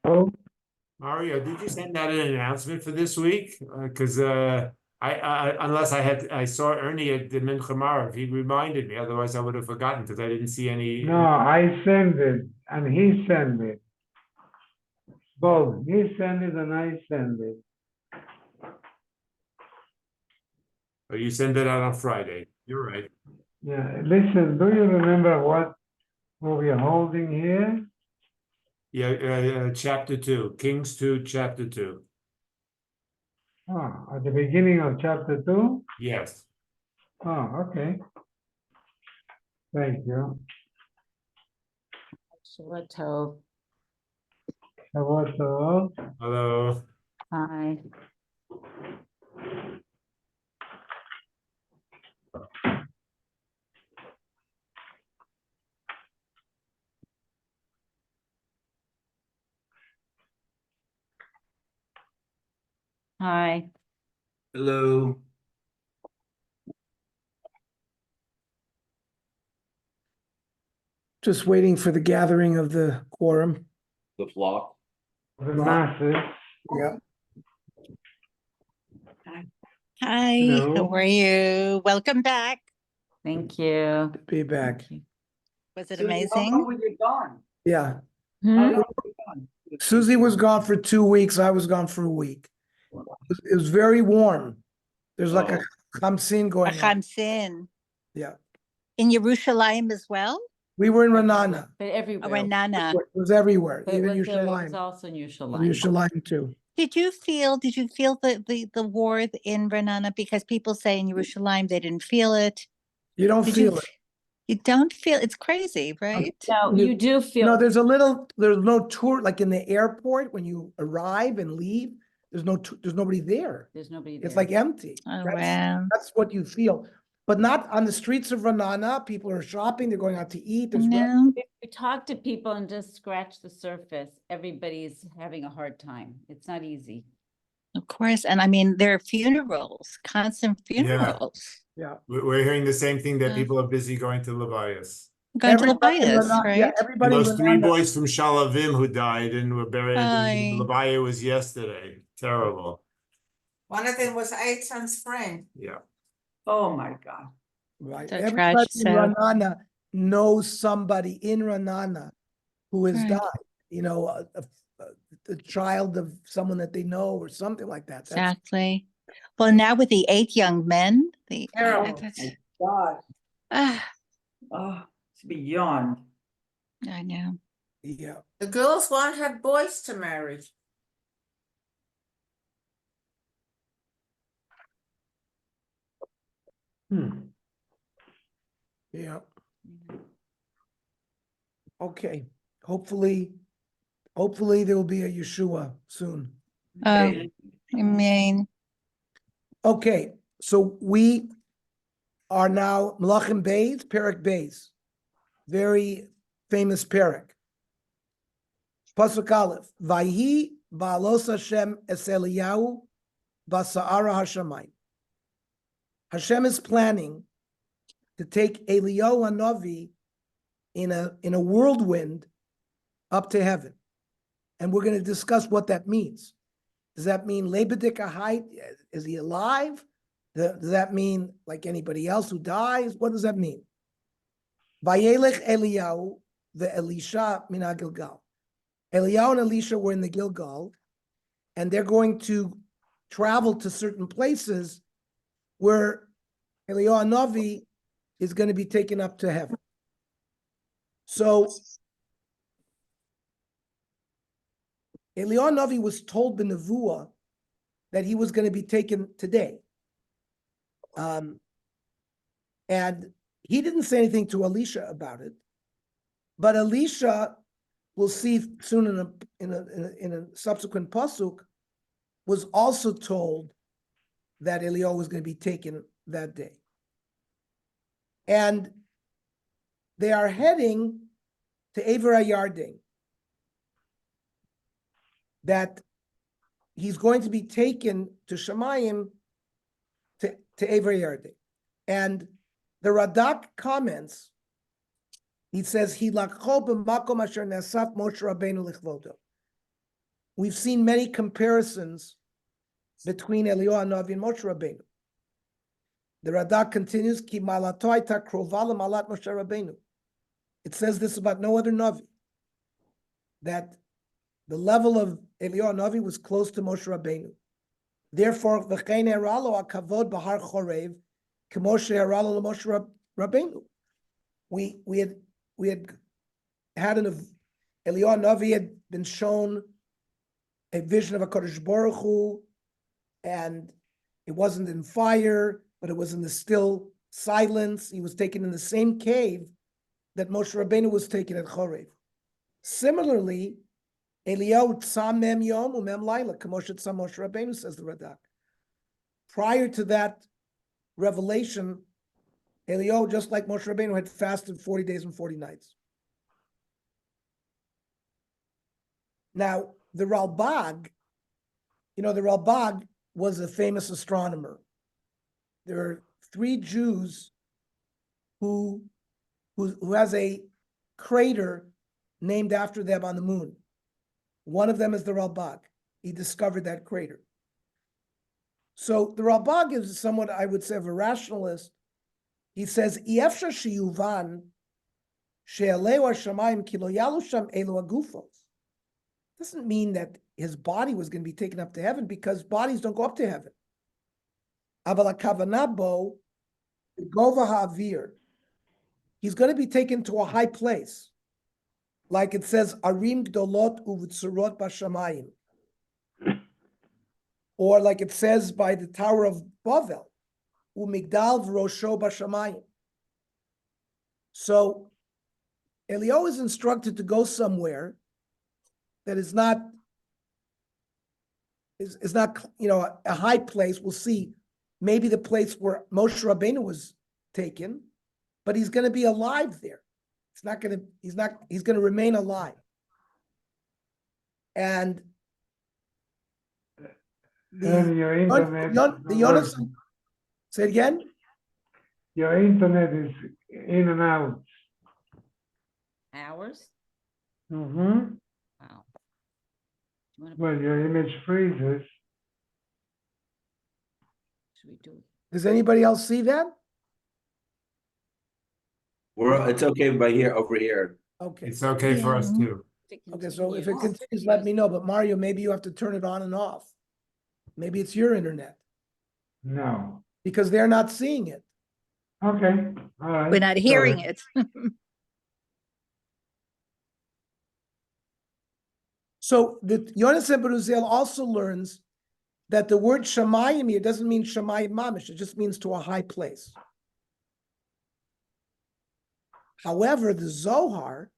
Oh, Mario, did you send out an announcement for this week? Because unless I saw Ernie at the Mincha Maariv, he reminded me. Otherwise, I would have forgotten because I didn't see any. no, I send it and he send it. Both. He send it and I send it. Oh, you send it out on Friday. You're right. Yeah, listen, do you remember what we're holding here? Yeah, chapter 2, Kings 2, chapter 2. At the beginning of chapter 2? Yes. Okay. Thank you. Shabbat Tov. Shabbat Tov. Hello. Hi. Hi. Hello. Just waiting for the gathering of the quorum. The flock. The masses. Yeah. Hi. Hello. How are you? Welcome back. Thank you. Be back. Thank you. Was it Susie, how amazing? long were you gone? Yeah. Hmm? How long were you gone? Susie was gone for 2 weeks. I was gone for a week. It was very warm. There's like a chamsin A going on. Chamsin. Yeah. In Yerushalayim as well? We were in Ranana. But Oh, everywhere. in Nana. It was everywhere, But even it was Yerushalayim. also in In Yerushalayim. Yerushalayim too. Did you feel the war in Renana? Because people say in Yerushalayim they didn't feel it. You don't Did feel you? it. You don't feel it's crazy, right? No, You- you do feel. No, there's no tour, like in the airport, when you arrive and leave, there's nobody there. There's nobody there. It's like empty. Oh, That's- wow. That's what you feel. But not on the streets of Ranana. People are shopping, they're going out to eat. There's No. If you talk to people and just scratch the surface, everybody's having a hard time. It's not easy. Of course. And I mean, there are funerals, constant Yeah. funerals. Yeah. We're hearing the same thing that Yeah. people are busy going to Levias. Going to Everybody in Levias, Ranana- right? Yeah, And everybody in those 3 Ranana- boys from Shalavim who died and were buried Aye. in Levias was yesterday. Terrible. One of them was Eitan's friend. Yeah. Oh, my God. Right. So Everybody tragic, in so- Ranana knows somebody in Ranana who has Right. died. You know, a child of someone that they know or something like that. That's Exactly. Well, now with the 8 young men, Terrible. God. Ah, Oh, it's beyond. I know. yeah. The girls won't have boys to marry. Yeah. Okay. Hopefully there will be a Yeshua soon. I mean, Okay, so we are now Melachim Beis, Perek Beis, very famous Perek. Pasuk Aleph, Vayhi ba'alos Hashem es Eliyahu b'sa'ara hashamayim. Hashem is planning to take Eliyahu Hanavi in a whirlwind up to heaven, and we're going to discuss what that means. Does that mean Lebedika height? Is he alive? Does that mean like anybody else who dies? What does that mean? Vayelech Eliyahu the Elisha min Gilgal. Eliyahu and Elisha were in the Gilgal, and they're going to travel to certain places where Eliyahu Hanavi is going to be taken up to heaven. So Eliyahu Hanavi was told in Nevuah that he was going to be taken today. And he didn't say anything to Elisha about it, but Elisha, we'll see soon in a subsequent pasuk, was also told that Eliyahu was going to be taken that day. And they are heading to Ever HaYarden, that he's going to be taken to Shemayim to Ever HaYarden. And the Radak comments, he says, he lakho b'makom asher nesaf Moshe Rabbeinu lichvodo. we've seen many comparisons between Eliyahu Hanavi and Moshe Rabbeinu. The Radak continues, Ki malato hayta krova lemalat Moshe Rabbeinu. It says this about no other Navi, that the level of Eliyahu Hanavi was close to Moshe Rabbeinu. Therefore, v'chein eralo hakavod bahar chorev, k'moshe eralo l'Moshe Rabbeinu. We had Eliyahu Hanavi had been shown a vision of a Kodesh Baruch Hu, and it wasn't in fire, but it was in the still silence. He was taken in the same cave that Moshe Rabbeinu was taken at Chorev. Similarly, Eliyahu tzam mem yom umem laila, k'moshe tzam Moshe Rabbeinu, says the Radak. Prior to that revelation, Eliyahu, just like Moshe Rabbeinu, had fasted 40 days and 40 nights. Now, the Ralbag, the Ralbag was a famous astronomer. There are 3 Jews who has a crater named after them on the moon. One of them is the Ralbag. He discovered that crater. So the Ralbag is somewhat, I would say, of a rationalist. He says, "Iefsha sheyuvan she'aleu hashamayim ki lo yalu sham elu hagufos." Doesn't mean that his body was going to be taken up to heaven, because bodies don't go up to heaven. Aval hakavana bo gova ha'avir. He's going to be taken to a high place, like it says, Arim gdolot uv'tzurot b'shamayim, or like it says by the Tower of Bavel, u'migdal v'rosho b'shamayim. So Eliyahu is instructed to go somewhere that is not a high place. We'll see, maybe the place where Moshe Rabbeinu was taken, but he's going to be alive there. He's going to remain alive. And Your internet. say it again? Your internet is in and out. Hours? Mm-hmm. Wow. Do you wanna- Well, your image freezes. Should we do? Does anybody else see that? It's okay by here, over here. Okay. It's okay for us Yeah. too. Okay, so if it continues, let me know. But Mario, maybe you have to turn it on and off. Maybe it's your internet, No. because they're not seeing it. Okay, all right. We're not hearing it. So the Yonasan ben Uziel also learns that the word Shamayim here doesn't mean Shamayim Mamish. It just means to a high place. However, the Zohar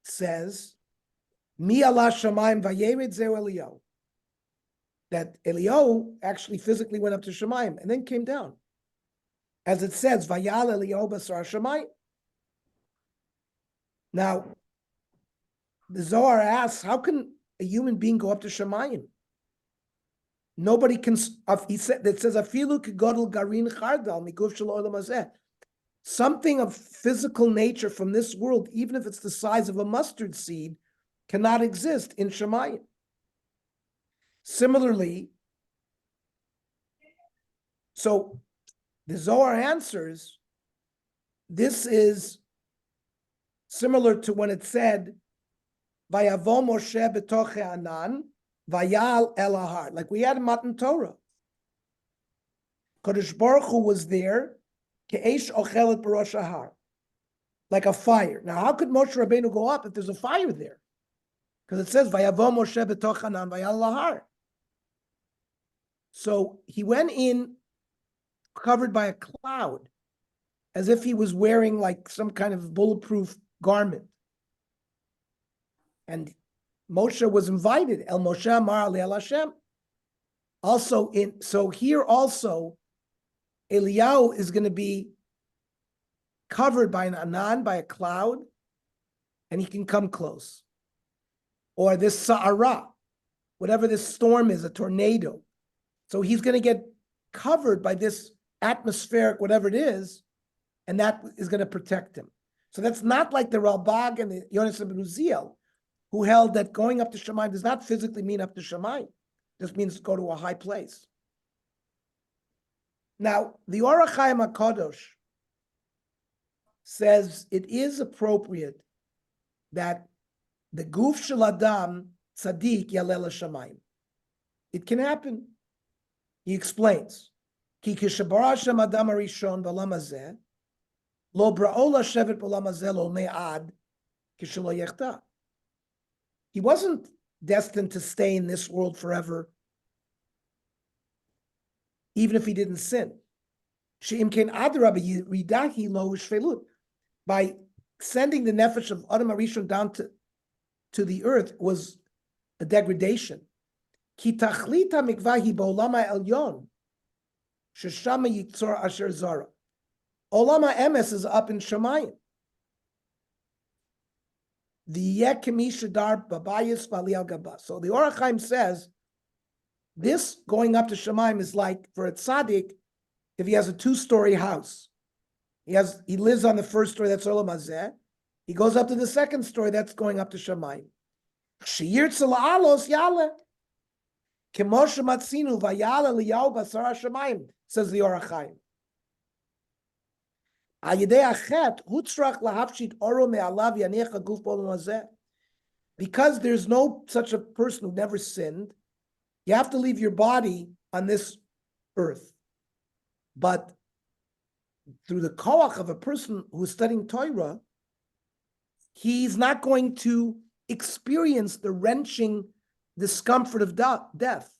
says, Mi Allah Shamayim vayered zeu Eliyahu, that Eliyahu actually physically went up to Shamayim and then came down. As it says, Vayal Eliyahu basar Shamayim. Now, the Zohar asks, how can a human being go up to Shamayim? Nobody can. He said that says afilu kigodol garin chardal miguf shel olam hazeh. Something of physical nature from this world, even if it's the size of a mustard seed, cannot exist in Shamayim. Similarly, so the Zohar answers, this is similar to when it said, Vayavo Moshe betoche anan, vayal el ahar, like we had in Matan Torah. Kodesh Baruch Hu was there, ke'esh ochelet b'rosh ahar, like a fire. Now, how could Moshe Rabbeinu go up if there's a fire there? Because it says, Vayavo Moshe betoche anan, vayal el ahar. So he went in covered by a cloud, as if he was wearing like some kind of bulletproof garment. And Moshe was invited. El Moshe Amar Ali El Hashem. Also so here also, Eliyahu is going to be covered by an anan, by a cloud, and he can come close. Or this sa'ara, whatever this storm is, a tornado. So he's going to get covered by this atmospheric, whatever it is, and that is going to protect him. So that's not like the Ralbag and the Yonasan ben Uziel, who held that going up to Shemayim does not physically mean up to Shemayim. Just means go to a high place. Now, the Orach Chaim HaKadosh says it is appropriate that the Guf Shel Adam Tzaddik Yalel Shamayim. It can happen. He explains. Ki kishabara Hashem Adam Arishon b'olam hazeh, lo bra'o lashevet b'olam hazeh lo me'ad kishelo yechta. He wasn't destined to stay in this world forever, even if he didn't sin. She'im ken adraba ridahi lo shvelut. By sending the nefesh of Adam Arishon down to the earth was a degradation. Ki tachlita mikvahi ba'olam ha'elyon sheshama yitzor asher zara. Olam ha'emes is up in Shemayim. V'yeh kemi shadar babayis v'ali al gaba. So the Orach Chaim says this going up to Shemayim is like for a tzaddik if he has a 2-story house. He lives on the first story, that's Olam Hazeh. He goes up to the second story, that's going up to Shemayim. Sheyirtze la'alos yale. Kemo shematzinu vayale liyahu basar Shemayim, says the Orach Chaim. Ayidei achet hutzrach lahapshit oro me'alav yanecha guf b'olam hazeh. Because there's no such a person who never sinned, you have to leave your body on this earth. But through the koach of a person who's studying Torah, he's not going to experience the wrenching discomfort of death.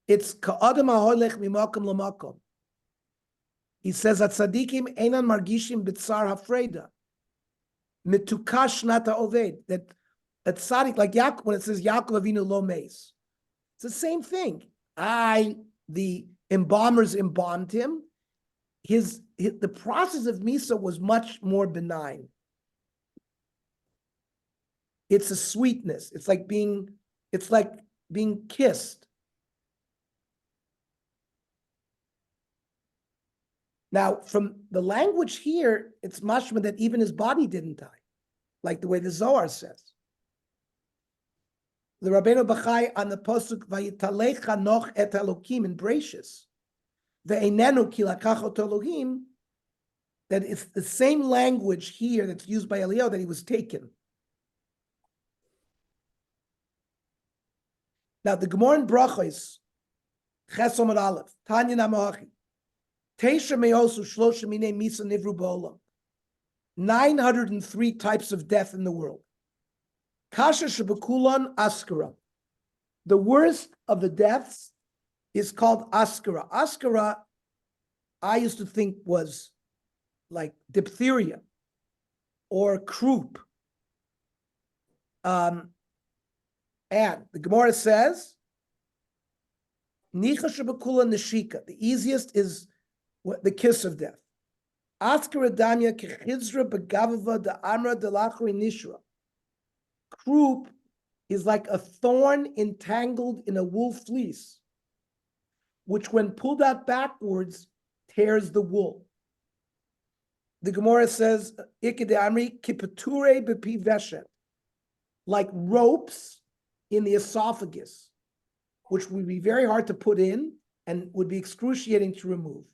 It's ka'adam ha'holech mimakom lamakom. He says that tzaddikim einan margishim b'tzar hafreda mitukash nata oved. That a tzaddik, like Yaakov, when it says Yaakov Avinu lo meis, it's the same thing. The embalmers embalmed him. The process of Misa was much more benign. It's a sweetness. It's like being kissed. Now, from the language here, it's mashma that even his body didn't die, like the way the Zohar says. The Rabbeinu Bachai on the posuk Vayitalech Hanoch et Elokim in Bereshis, ve'einenu ki lakach oto Elohim, that it's the same language here that's used by Eliyahu that he was taken. Now the Gemara in Brachos, Ches Omar Aleph, Tanya Namahachi, Teisha Meosu Shlosha Mine Misa Nivru Ba'olam, 903 types of death in the world. Kasha Shabakulon Askara. The worst of the deaths is called Askara. Askara, I used to think was like diphtheria or croup. And the Gemara says, Nicha Shabakula Nashika. The easiest is the kiss of death. Askara Damya Kechizra Begavava da Amra de Lachri Nishra. Croup is like a thorn entangled in a wool fleece, which when pulled out backwards, tears the wool. The Gemara says, Ikede Amri Kipature Bepi Veshet, like ropes in the esophagus, which would be very hard to put in and would be excruciating to remove.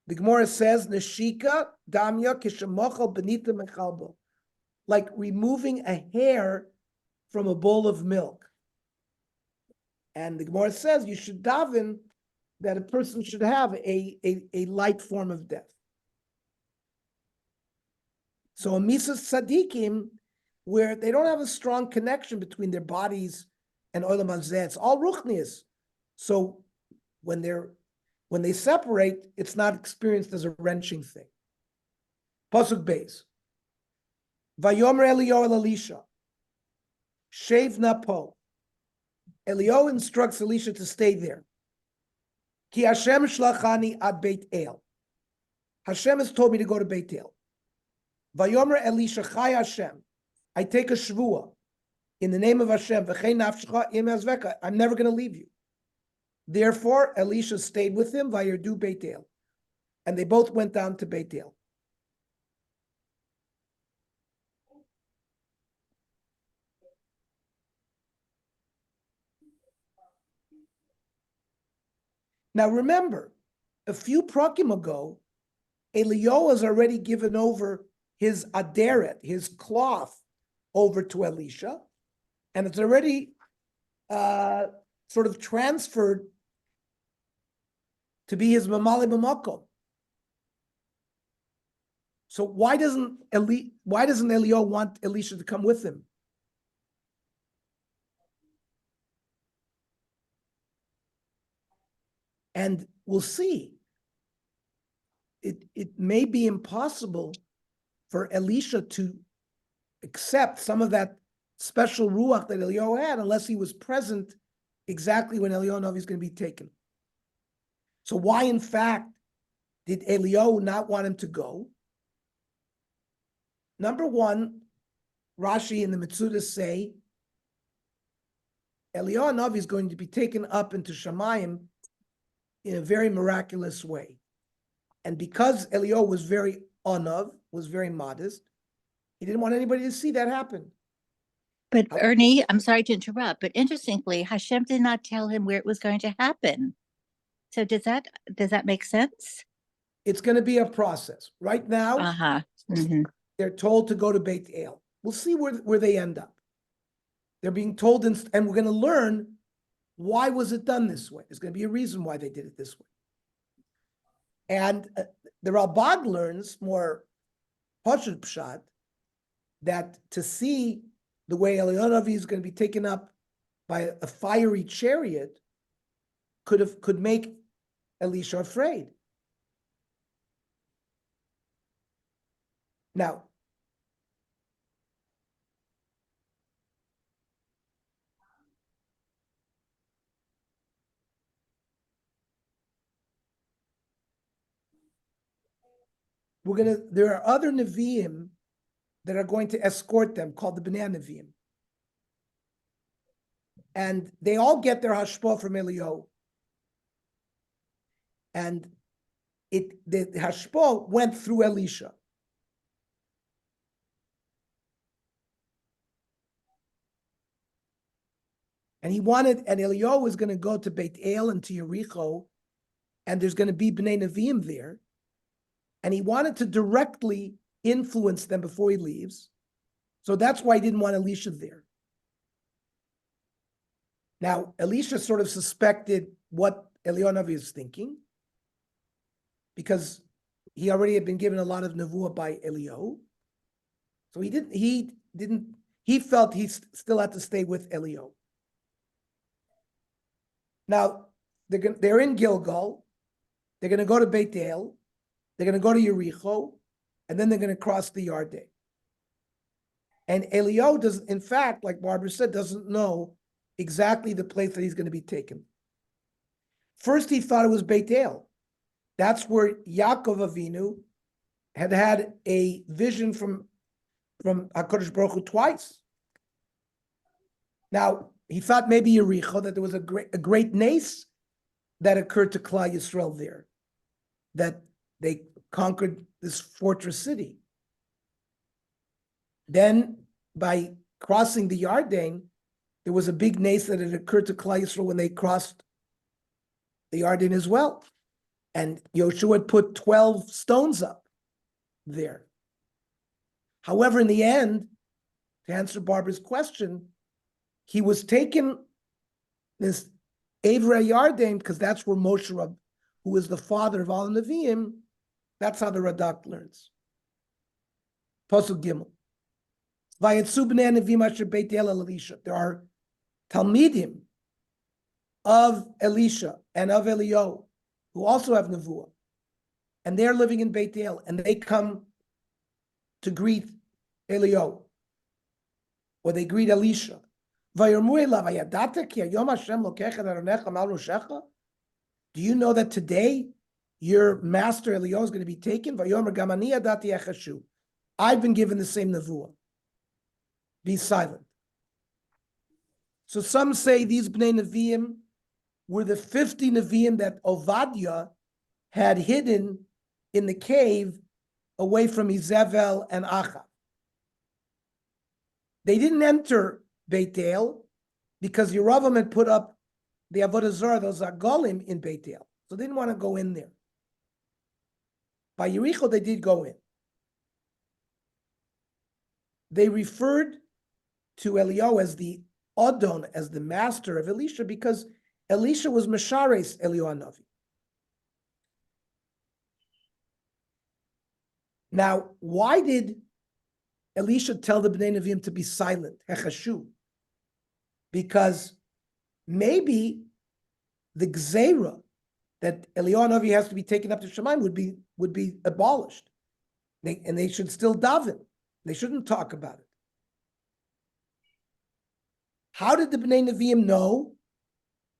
The Gemara says, Neshika Damya Kishamochal Benita Mechalbo, like removing a hair from a bowl of milk. And the Gemara says you should daven that a person should have a light form of death. So a Misas Tzadikim, where they don't have a strong connection between their bodies and Olam Hazeh, it's all Ruchnias. So when they separate, it's not experienced as a wrenching thing. Pasuk Beis. Vayomer Eliyahu el Elisha, shave napo. Eliyahu instructs Elisha to stay there. Ki Hashem shlachani ad Beit El. Hashem has told me to go to Beit El. Vayomer Elisha Chai Hashem. I take a shvua in the name of Hashem. V'chei nafshecha im yazveka. I'm never going to leave you. Therefore, Elisha stayed with him. Vayerdu Beit El, and they both went down to Beit El. Now remember, a few prakim ago, Eliyahu has already given over his aderet, his cloth, over to Elisha, and it's already sort of transferred to be his mamali b'makom. So why doesn't Eliyahu want Elisha to come with him? And we'll see. It may be impossible for Elisha to accept some of that special ruach that Eliyahu had unless he was present exactly when Eliyahu Navi is going to be taken. So why, in fact, did Eliyahu not want him to go? Number one, Rashi and the Metzudas say Eliyahu Navi is going to be taken up into Shamayim in a very miraculous way. And because Eliyahu was very onav, was very modest, he didn't want anybody to see that happen. But Ernie, I'm sorry to interrupt, but interestingly, Hashem did not tell him where it was going to happen. So does that make sense? It's going to be a process. Right now, Uh-huh. they're told to go to Beit El. We'll see where they end up. They're being told, and we're going to learn why was it done this way. There's going to be a reason why they did it this way. And the Ralbag learns more Pashut Pshat that to see the way Eliyahu Navi is going to be taken up by a fiery chariot could make Elisha afraid. Now, there are other Nevi'im that are going to escort them, called the Bnei Nevi'im. And they all get their hashpah from Eliyahu. And the hashpah went through Elisha. And Eliyahu was going to go to Beit El and to Yericho, and there's going to be Bnei Nevi'im there. And he wanted to directly influence them before he leaves. So that's why he didn't want Elisha there. Now, Elisha sort of suspected what Eliyahu Navi is thinking, because he already had been given a lot of nevuah by Eliyahu. So he felt he still had to stay with Eliyahu. Now, they're in Gilgal. They're going to go to Beit El. They're going to go to Yericho, and then they're going to cross the Yarden. And Eliyahu does, in fact, like Barbara said, doesn't know exactly the place that he's going to be taken. First, he thought it was Beit El. That's where Yaakov Avinu had a vision from HaKadosh Baruch Hu twice. Now, he thought maybe Yericho, that there was a great nace that occurred to Klal Yisrael there, that they conquered this fortress city. Then, by crossing the Yarden, there was a big nace that had occurred to Klal Yisrael when they crossed the Yarden as well. And Yoshua had put 12 stones up there. However, in the end, to answer Barbara's question, he was taken this Evrei Yarden because that's where Moshe Rab, who is the father of all the Nevi'im, that's how the Radak learns. Pasuk Gimel. Vayetzu b'nei Nevi'im asher Beit El Elisha. There are Talmidim of Elisha and of Eliyahu who also have nevuah, and they're living in Beit El, and they come to greet Eliyahu, or they greet Elisha. Do you know that today your master Eliyahu is going to be taken? I've been given the same nevuah. Be silent. So some say these Bnei Nevi'im were the 50 Nevi'im that Ovadia had hidden in the cave away from Izevel and Achav. They didn't enter Beit El because Yeravam had put up the Avodah Zarah, those Agolim, in Beit El. So they didn't want to go in there. By Yericho, they did go in. They referred to Eliyahu as the Adon, as the master of Elisha, because Elisha was Meshares Eliyahu Navi. Now, why did Elisha tell the Bnei Nevi'im to be silent? Hechashu. Because maybe the Gzeira that Eliyahu Navi has to be taken up to Shemaim would be abolished. And they should still daven. They shouldn't talk about it. How did the Bnei Nevi'im know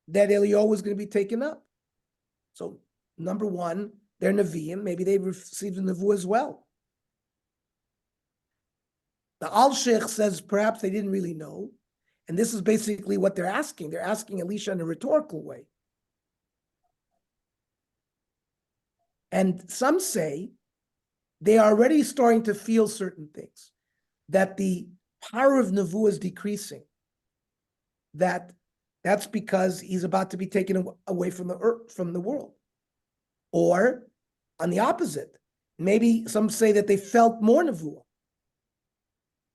that Eliyahu was going to be taken up? So, number one, they're Nevi'im. Maybe they received the Nevuah as well. The Al-Sheikh says perhaps they didn't really know. And this is basically what they're asking. They're asking Elisha in a rhetorical way. And some say they are already starting to feel certain things, that the power of Nevuah is decreasing, that's because he's about to be taken away from the earth, from the world. Or on the opposite, maybe some say that they felt more Nevuah,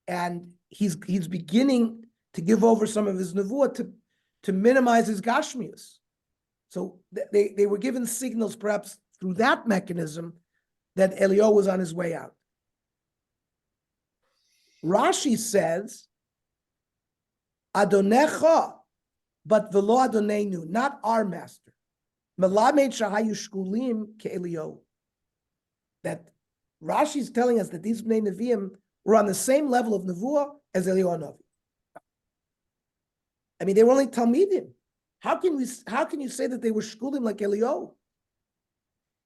and he's beginning to give over some of his Nevuah to minimize his Gashmius. So they were given signals perhaps through that mechanism that Eliyahu was on his way out. Rashi says, Adonecha, but velo Adonenu, not our master. Melamed shahayu shkulim ke'Eliyahu. That Rashi is telling us that these Bnei Nevi'im were on the same level of Nevuah as Eliyahu Navi. I mean, they were only Talmidim. How can you say that they were shkulim like Eliyahu?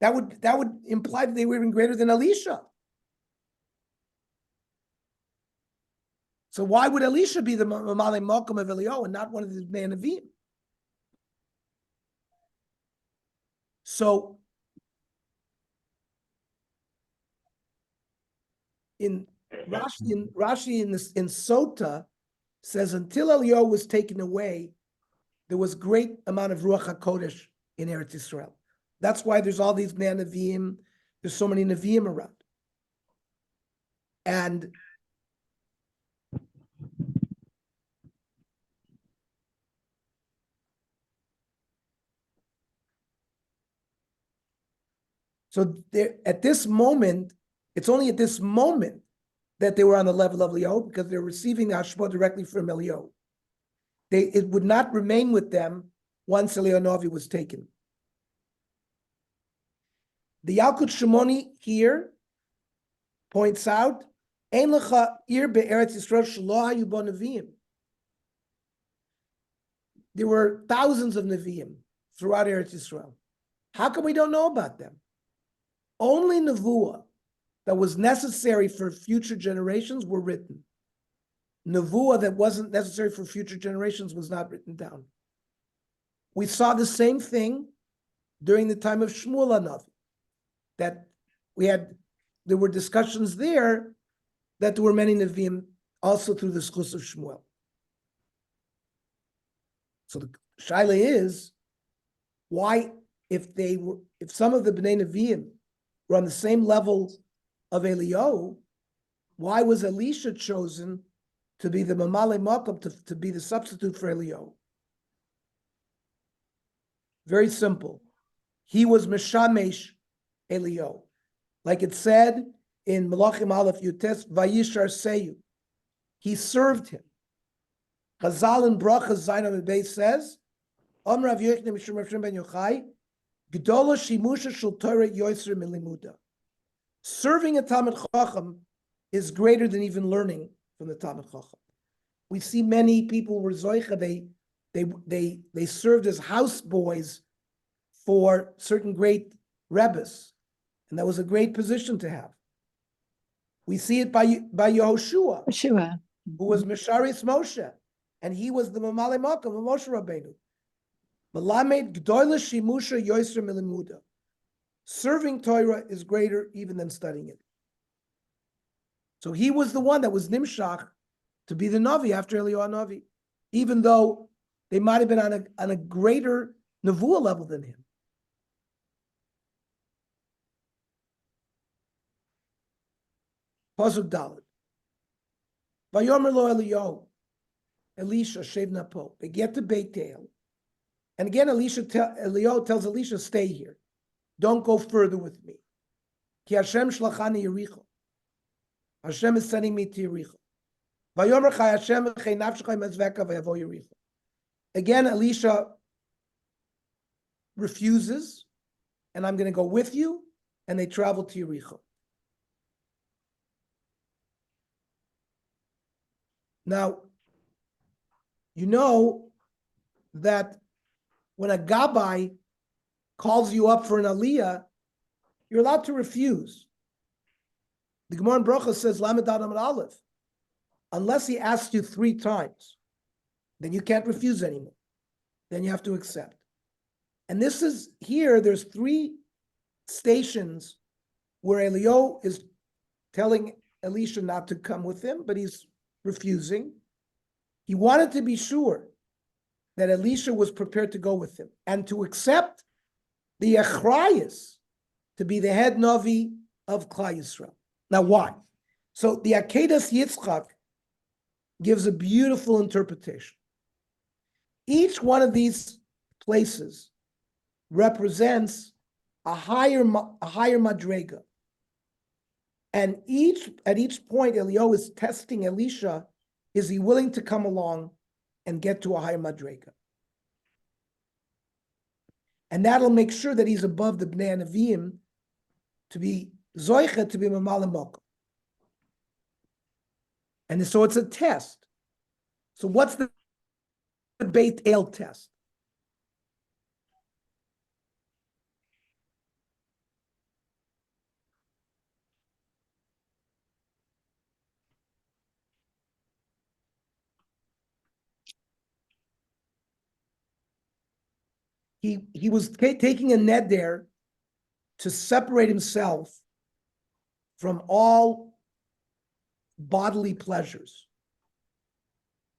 That would imply that they were even greater than Elisha. So why would Elisha be the Mamalei Malkum of Eliyahu and not one of the Bnei Nevi'im? So in Rashi in Sota says until Eliyahu was taken away, there was great amount of Ruach HaKodesh in Eretz Yisrael. That's why there's all these Bnei Nevi'im. There's so many Nevi'im around. And so at this moment, it's only at this moment that they were on the level of Eliyahu because they're receiving the Hashpah directly from Eliyahu. It would not remain with them once Eliyahu Navi was taken. The Yalkut Shimoni here points out, Ein lecha ir be'eretz Yisrael shelo hayu bo neviim. There were thousands of Nevi'im throughout Eretz Yisrael. How come we don't know about them? Only Nevuah that was necessary for future generations were written. Nevuah that wasn't necessary for future generations was not written down. We saw the same thing during the time of Shmuel HaNavi, that there were discussions there that there were many Nevi'im also through the schus of Shmuel. So the shaila is, why, if some of the Bnei Nevi'im were on the same level of Eliyahu, why was Elisha chosen to be the Mamalei Malkum, to be the substitute for Eliyahu? Very simple. He was Meshamesh Eliyahu. Like it said in Melachim Aleph Yutes, Vayishar Seyu. He served him. Chazal in Brachas Zayin Amud Beis says, Om Rav Yochanan Mishum Rav Shimon ben Yochai, Gdola Shimusha Shel Torah Yoser Milimuda. Serving a Talmid Chacham is greater than even learning from the Talmid Chacham. We see many people were zoicha, they served as house boys for certain great rebbes, and that was a great position to have. We see it by Yehoshua, who was Mesharis Moshe, and he was the Mamalei Malkum of Moshe Rabbeinu. Melamed Gdoila Shimusha Yoser Milimuda. Serving Torah is greater even than studying it. So he was the one that was Nimshach to be the Navi after Eliyahu Navi, even though they might have been on a greater Nevuah level than him. Pasuk Dalet. Vayomer lo Eliyahu, Elisha shevna po. They get to Beit El, and again Eliyahu tells Elisha, stay here, don't go further with me. Ki Hashem shlachani Yericho. Hashem is sending me to Yericho. Vayomer chai Hashem v'chei nafshecha mezveka v'yavo Yericho. Again, Elisha refuses, and I'm going to go with you, and they travel to Yericho. Now, you know that when a Gabbai calls you up for an aliyah, you're allowed to refuse. The Gemara in Bracha says, Lamed Adam Aleph, unless he asks you 3 times, then you can't refuse anymore. Then you have to accept. And this is here, there's 3 stations where Eliyahu is telling Elisha not to come with him, but he's refusing. He wanted to be sure that Elisha was prepared to go with him and to accept the Achrayas to be the head Navi of Klal Yisrael. Now, why? So the Akedas Yitzchak gives a beautiful interpretation. Each one of these places represents a higher madrega. And at each point, Eliyahu is testing Elisha, is he willing to come along and get to a higher madrega? And that'll make sure that he's above the Bnei Nevi'im to be Zoicha, to be Mamal Mokum. And so it's a test. So what's the Beit El test? He was taking a net there to separate himself from all bodily pleasures.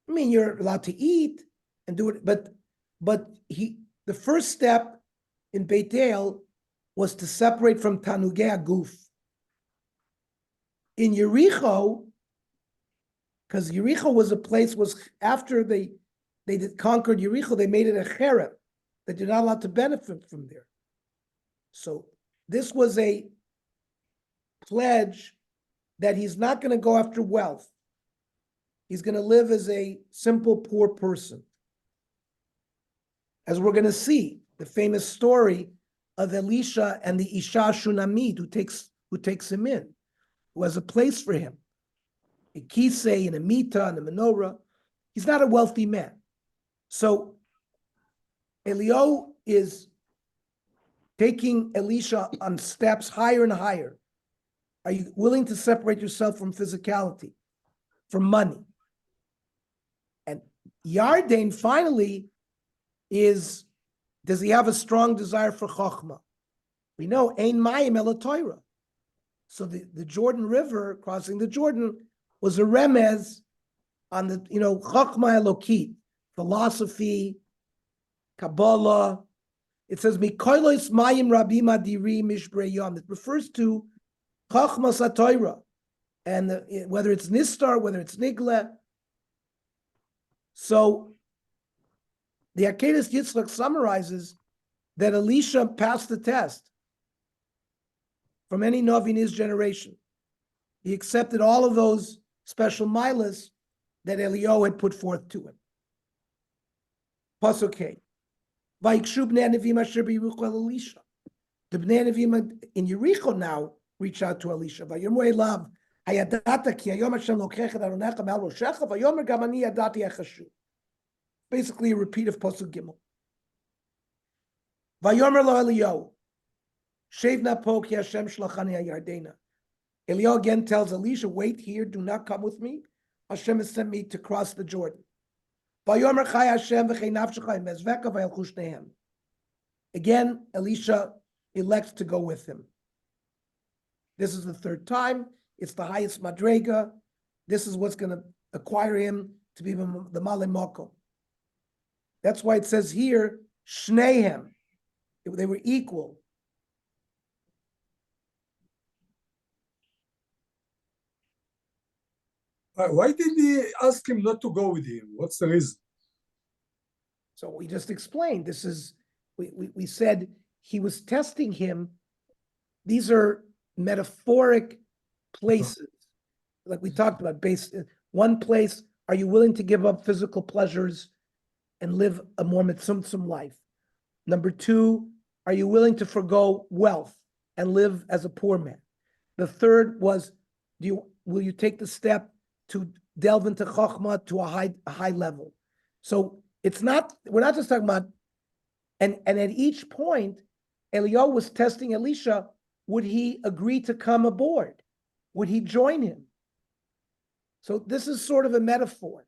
I mean, you're allowed to eat and do it, but the first step in Beit El was to separate from Tanugei Aguf. In Yericho, because Yericho was a place, after they conquered Yericho, they made it a cherem, that you're not allowed to benefit from there. So this was a pledge that he's not going to go after wealth. He's going to live as a simple, poor person. As we're going to see, the famous story of Elisha and the Isha Shunamid, who takes him in, who has a place for him, a kisei and a mita and a menorah. He's not a wealthy man. So Eliyahu is taking Elisha on steps higher and higher. Are you willing to separate yourself from physicality, from money? And Yarden finally does he have a strong desire for Chokhmah? We know, Ein Mayim Ela Torah. So the Jordan River, crossing the Jordan, was a remez on the, Chokhmah Elokit, philosophy, Kabbalah. It says, Mikoilos Mayim Rabim Adiri Mishbreyom. It refers to Chokhmah Satoira, and whether it's Nistar, whether it's Nigla. So the Akedas Yitzchak summarizes that Elisha passed the test from any Navi in his generation. He accepted all of those special milas that Eliyahu had put forth to him. Pasuk Hey. Vayikshu bnei Nevim asher b'Yericho el Elisha. The bnei Nevim in Yericho now reach out to Elisha. Vayomer elav hayadata ki hayom Hashem lokecha aronecha me'al roshecha vayomer gam ani yadati echashu. Basically a repeat of Pasuk Gimel. Vayomer lo Eliyahu shev na po ki Hashem shlachani hayardena. Eliyahu again tells Elisha, wait here, do not come with me. Hashem has sent me to cross the Jordan. Again, Elisha elects to go with him. This is the 3rd time. It's the highest madrega. This is what's going to acquire him to be the Malei Mokom. That's why it says here, Shnehem. They were equal. Why did he ask him not to go with him? What's the reason? So we just explained, this is, we said he was testing him. These are metaphoric places. Like we talked about, based one place, are you willing to give up physical pleasures and live a more mitzumtzum life? Number two, are you willing to forgo wealth and live as a poor man? The third was, will you take the step to delve into chokhmah to a high level? So it's not, we're not just talking about, and at each point, Eliyahu was testing Elisha, would he agree to come aboard? Would he join him? So this is sort of a metaphor,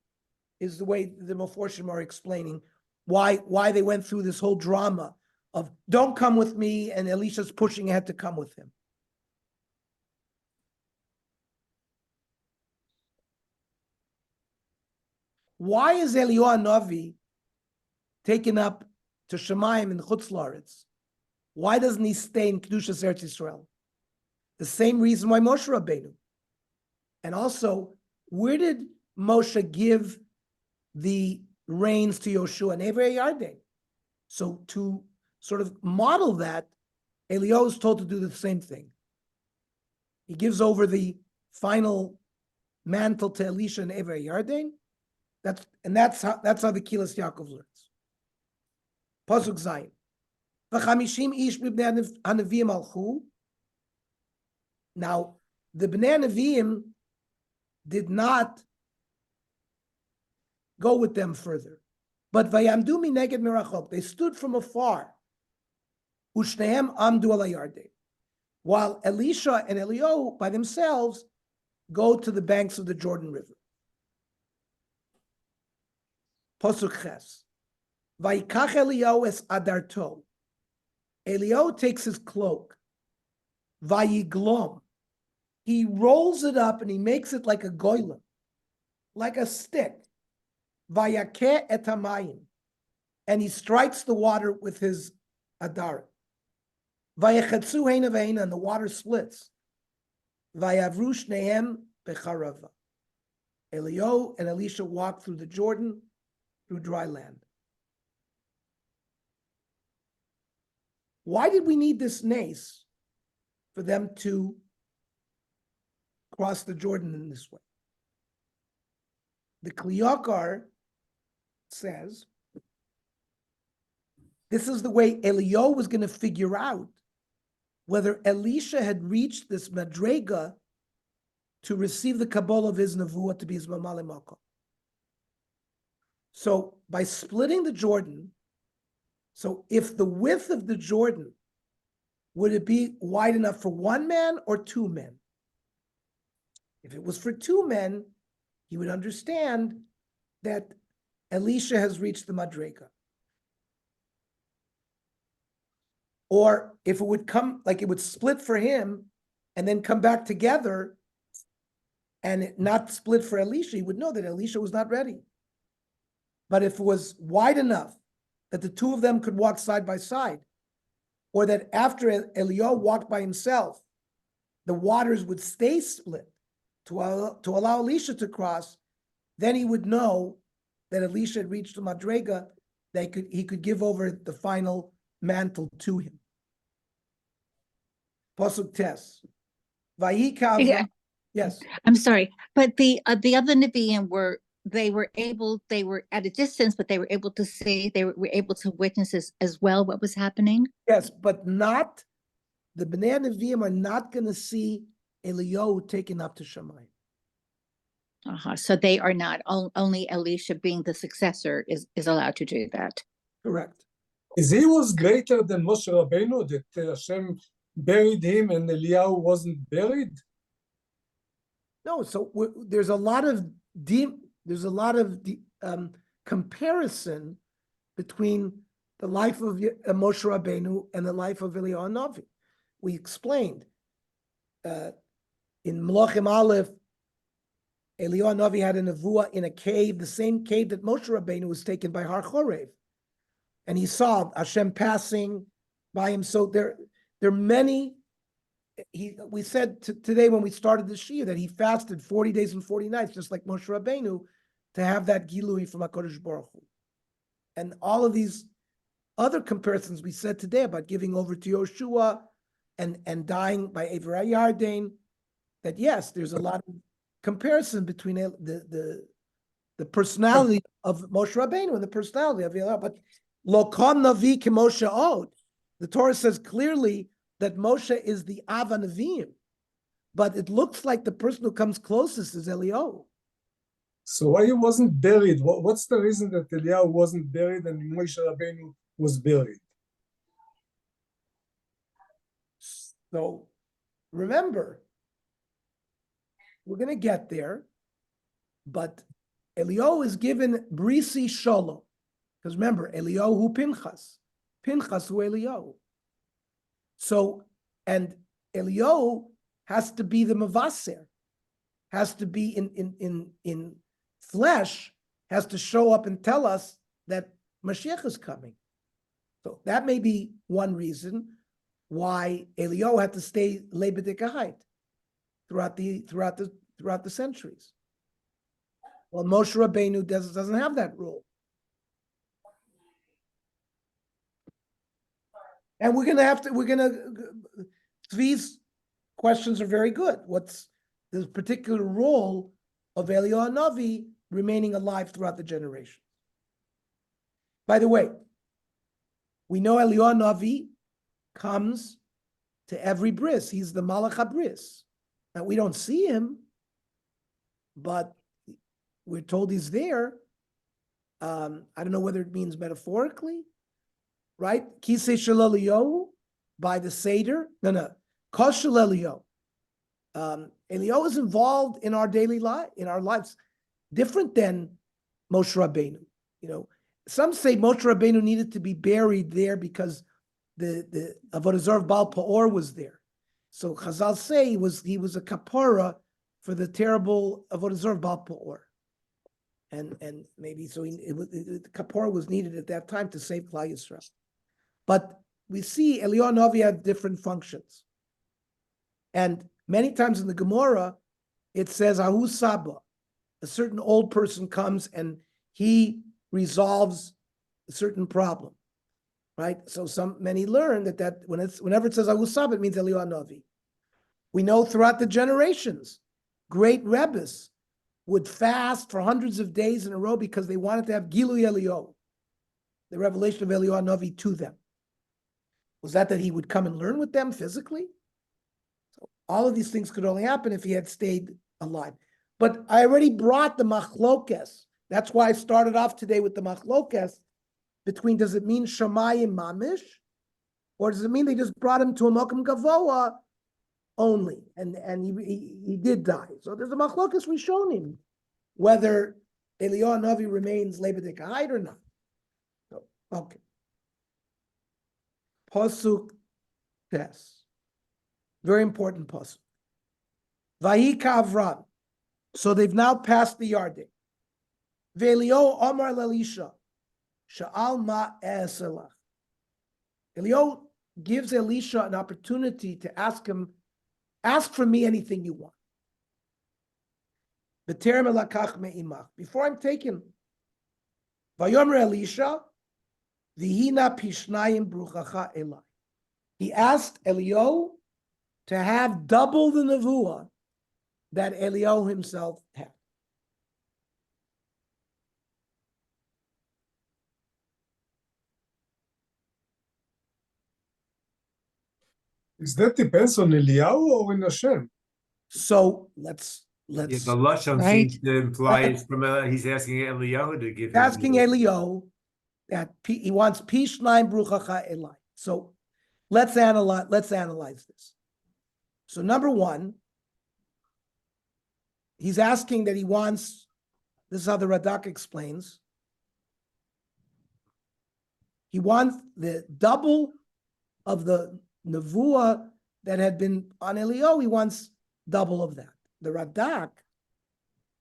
is the way the Meforshim are explaining why they went through this whole drama of don't come with me, and Elisha's pushing ahead to come with him. Why is Eliyahu Navi taken up to Shemayim in Chutz La'aretz? Why doesn't he stay in Kedushas Eretz Yisrael? The same reason why Moshe Rabbeinu. And also, where did Moshe give the reins to Yoshua? And Ever Yarden. So to sort of model that, Eliyahu is told to do the same thing. He gives over the final mantle to Elisha and Ever Yarden. That's how the Kilas Yaakov learns. Pasuk Zayin. V'chamishim ish b'bnei hanavim alchu. Now, the Bnei Nevi'im did not go with them further. But vayamdu mineged mirachok, they stood from afar. Ushnehem amdu ala Yarden. While Elisha and Eliyahu by themselves go to the banks of the Jordan River. Pasuk Ches. Vayikach Eliyahu es adarto. Eliyahu takes his cloak. Vayiglom. He rolls it up and he makes it like a goylem, like a stick. Vayakeh et hamayim. And he strikes the water with his adar. Vayechatzu heina ve'heina, and the water splits. Vayavru shnehem becharava. Eliyahu and Elisha walk through the Jordan, through dry land. Why did we need this nace for them to cross the Jordan in this way? The Kliyakar says this is the way Eliyahu was going to figure out whether Elisha had reached this madrega to receive the Kabbalah of his Nevuah to be his Mamale Makom. So by splitting the Jordan, so if the width of the Jordan, would it be wide enough for one man or two men? If it was for two men, he would understand that Elisha has reached the Madrega. Or if it would come, like it would split for him and then come back together and it not split for Elisha, he would know that Elisha was not ready. But if it was wide enough that the two of them could walk side by side, or that after Eliyahu walked by himself, the waters would stay split to allow Elisha to cross, then he would know that Elisha had reached the Madrega, that he could give over the final mantle to him. Pasuk Tes. Vayikav. Yeah. Yes. I'm sorry, but the other Nevi'im were at a distance, but they were able to see, they were able to witness as well what was happening. Yes, but not, the Bnei Nevi'im are not going to see Eliyahu taken up to Shemayim. So they are not, only Elisha being the successor is allowed to do that. Correct. Is he was greater than Moshe Rabbeinu, that Hashem buried him and Eliyahu wasn't buried? No, so there's a lot of comparison between the life of Moshe Rabbeinu and the life of Eliyahu Navi. We explained in Melachim Aleph, Eliyahu Navi had a nevuah in a cave, the same cave that Moshe Rabbeinu was taken by Har Chorev, and he saw Hashem passing by him. So there are many we said today when we started the Shia that he fasted 40 days and 40 nights, just like Moshe Rabbeinu, to have that Gilui from HaKadosh Baruch Hu. And all of these other comparisons we said today about giving over to Yoshua and dying by Ever Yarden, that yes, there's a lot of comparison between the personality of Moshe Rabbeinu and the personality of Eliyahu. But Lo Kon Navi Ke Moshe Od, the Torah says clearly that Moshe is the Av HaNeviim, but it looks like the person who comes closest is Eliyahu. So why he wasn't buried? What's the reason that Eliyahu wasn't buried and Moshe Rabbeinu was buried? So remember, we're going to get there, but Eliyahu is given Brisi Shalom. Because remember, Eliyahu hu Pinchas. Pinchas hu Eliyahu. So, and Eliyahu has to be the Mavaser, has to be in flesh, has to show up and tell us that Mashiach is coming. So that may be one reason why Eliyahu had to stay lebedikahait throughout the centuries. Well, Moshe Rabbeinu doesn't have that rule. And these questions are very good. What's the particular role of Eliyahu Navi remaining alive throughout the generations? By the way, we know Eliyahu Navi comes to every bris. He's the Malach HaBris. Now, we don't see him, but we're told he's there. I don't know whether it means metaphorically, right? Kisei shel Eliyahu, by the Seder. No. Kos shel Eliyahu. Eliyahu is involved in our daily life, in our lives, different than Moshe Rabbeinu. You know, some say Moshe Rabbeinu needed to be buried there because the Avodah Zarah Baal Peor was there. So Chazal say he was a kapara for the terrible Avodah Zarah Baal Peor. And maybe so kapara was needed at that time to save Klal Yisrael. But we see Eliyahu Navi had different functions. And many times in the Gemara, it says, Ahu Saba, a certain old person comes and he resolves a certain problem, right? So many learn that whenever it says Ahu Saba, it means Eliyahu Navi. We know throughout the generations, great Rebbes would fast for hundreds of days in a row because they wanted to have Gilui Eliyahu, the revelation of Eliyahu Navi to them. Was that he would come and learn with them physically? So all of these things could only happen if he had stayed alive. But I already brought the machlokes. That's why I started off today with the machlokes between, does it mean Shamayim Mamish? Or does it mean they just brought him to a Mokum Gavoa only? And he did die. So there's a machlokes Rishonim, whether Eliyahu Navi remains lebedikahait or not. So, okay. Pasuk Tes. Very important pasuk. Vayika Avram. So they've now passed the Yarden. Ve'Eliyahu Omar Lelisha. Sha'al ma eselach. Eliyahu gives Elisha an opportunity to ask him, ask for me anything you want. B'terem elakach me'imach. Before I'm taken. Vayomer Elisha. V'hina pishnayim bruchacha elai. He asked Eliyahu to have double the nevuah that Eliyahu himself had. Is that depends on Eliyahu or in Hashem? So let's Yeah, the Lashon Right. seems to imply it's from he's asking Eliyahu to give him. asking Eliyahu that he wants pishnayim bruchacha elai. So let's analyze this. So number one, he's asking that he wants, this is how the Radak explains, he wants the double of the nevuah that had been on Eliyahu, he wants double of that. The Radak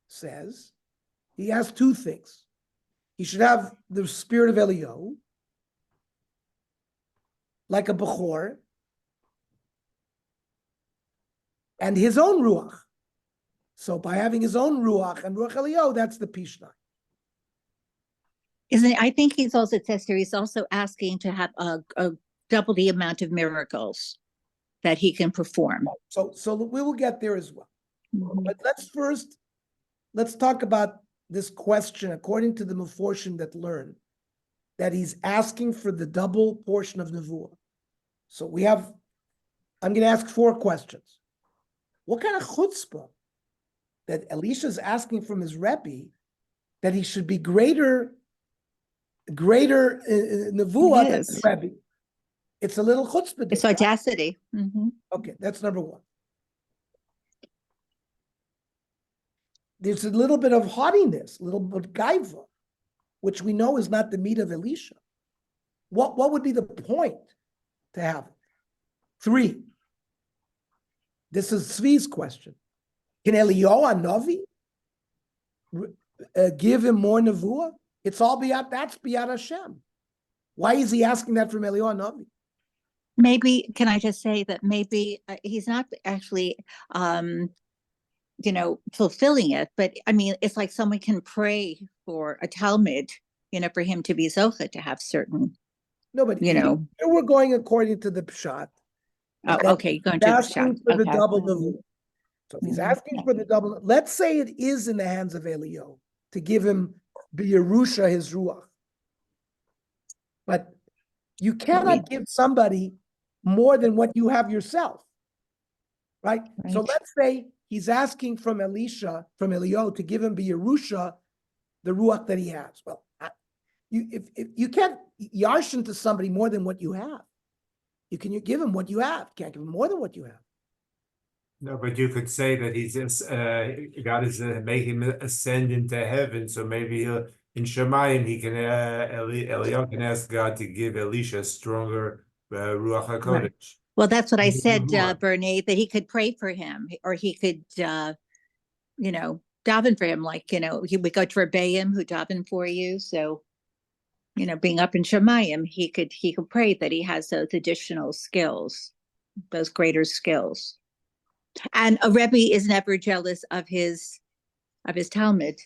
says he has two things. He should have the spirit of Eliyahu, like a Bechor, and his own ruach. So by having his own ruach and ruach Eliyahu, that's the Pishnai. Isn't it? I think he's also, it says here, he's also asking to have a double the amount of miracles that he can perform. So we will get there as well. Mhm. But let's talk about this question according to the Meforshim that learn that he's asking for the double portion of Nevuah. So I'm going to ask 4 questions. What kind of chutzpah that Elisha is asking from his Rebbe that he should be greater Nevuah It than is. his Rebbe? It's a little chutzpah. It's right? audacity. Mhm. Okay, that's number 1. There's a little bit of haughtiness, a little bit of gaiva, which we know is not the meat of Elisha. What would be the point to have it? 3. This is Tzvi's question. Can Eliyahu Navi give him more nevuah? It's all that's biyad Hashem. Why is he asking that from Eliyahu Navi? Maybe, can I just say that maybe he's not actually, fulfilling it, but I mean, it's like someone can pray for a Talmud, for him to be zocha, to have certain, No, but you here we're going according to the pshat. Oh, that okay, going to he's the asking shot. for the Okay. double Mhm. nevuah. So if he's Mhm. asking for the double, let's say it is in the hands of Eliyahu to give him b'Yerusha his ruach. But you cannot give somebody more than what you have yourself, right? So Right. let's say he's asking from Eliyahu to give him b'Yerusha the ruach that he has. Well, if you can't yarshin to somebody more than what you have. You give him what you have. Can't give him more than what you have. No, but you could say that he's God is making him ascend into heaven, so maybe he'll in Shemayim he can Eliyahu can ask God to give Elisha stronger Ruach HaKodesh. Right. Well, that's what I said, Nevuah. Bernie, that he could pray for him, or he could, daven for him, like, he would go to Rebbeim who daven for you. So, being up in Shemayim, he could pray that he has those additional skills, those greater skills. And a Rebbe is never jealous of his Talmud.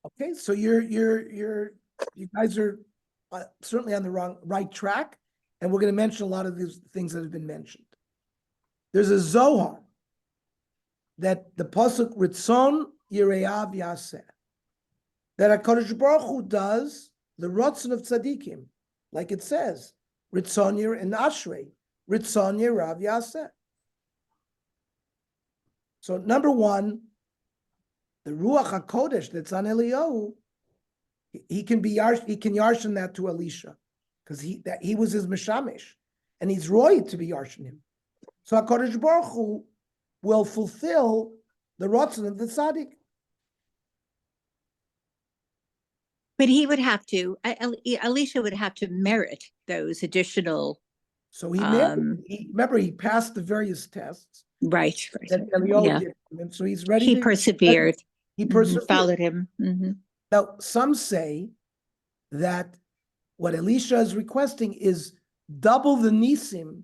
Okay, so you guys are certainly on the right track, and we're going to mention a lot of these things that have been mentioned. There's a Zohar that the pasuk Ritzon Yireav Yaseh, that HaKadosh Baruch Hu does the Ratzon of Tzadikim, like it says, Ritzon Yir and Ashrei, Ritzon Yireav Yaseh. So number 1, the Ruach HaKodesh that's on Eliyahu, he can yarshin that to Elisha, because he was his mishamish, and he's roy to be yarshin him. So HaKadosh Baruch Hu will fulfill the Ratzon of the Tzaddik. But he would have to, Elisha would have to merit those additional. So remember, he passed the various tests Right. that Eliyahu Yeah. did for him, so he's ready. He persevered. He Mhm. persevered. Followed him. Mhm. Now, some say that what Elisha is requesting is double the nisim.